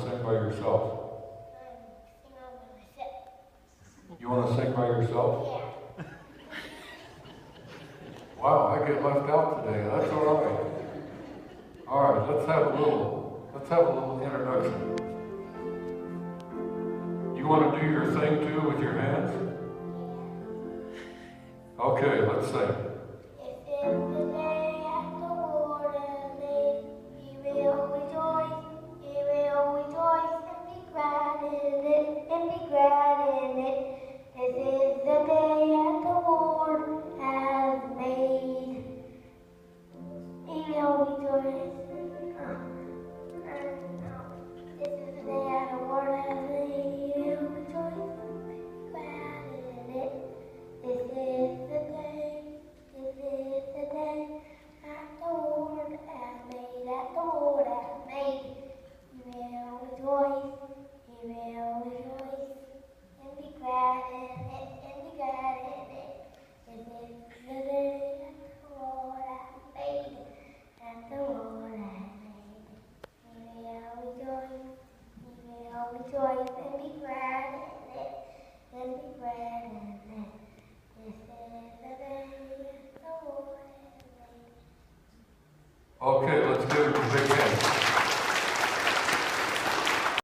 sing by yourself? You want to sing by yourself? Yeah. Wow, I get left out today. That's all right. All right, let's have a little introduction. You want to do your thing too with your hands? Okay, let's sing.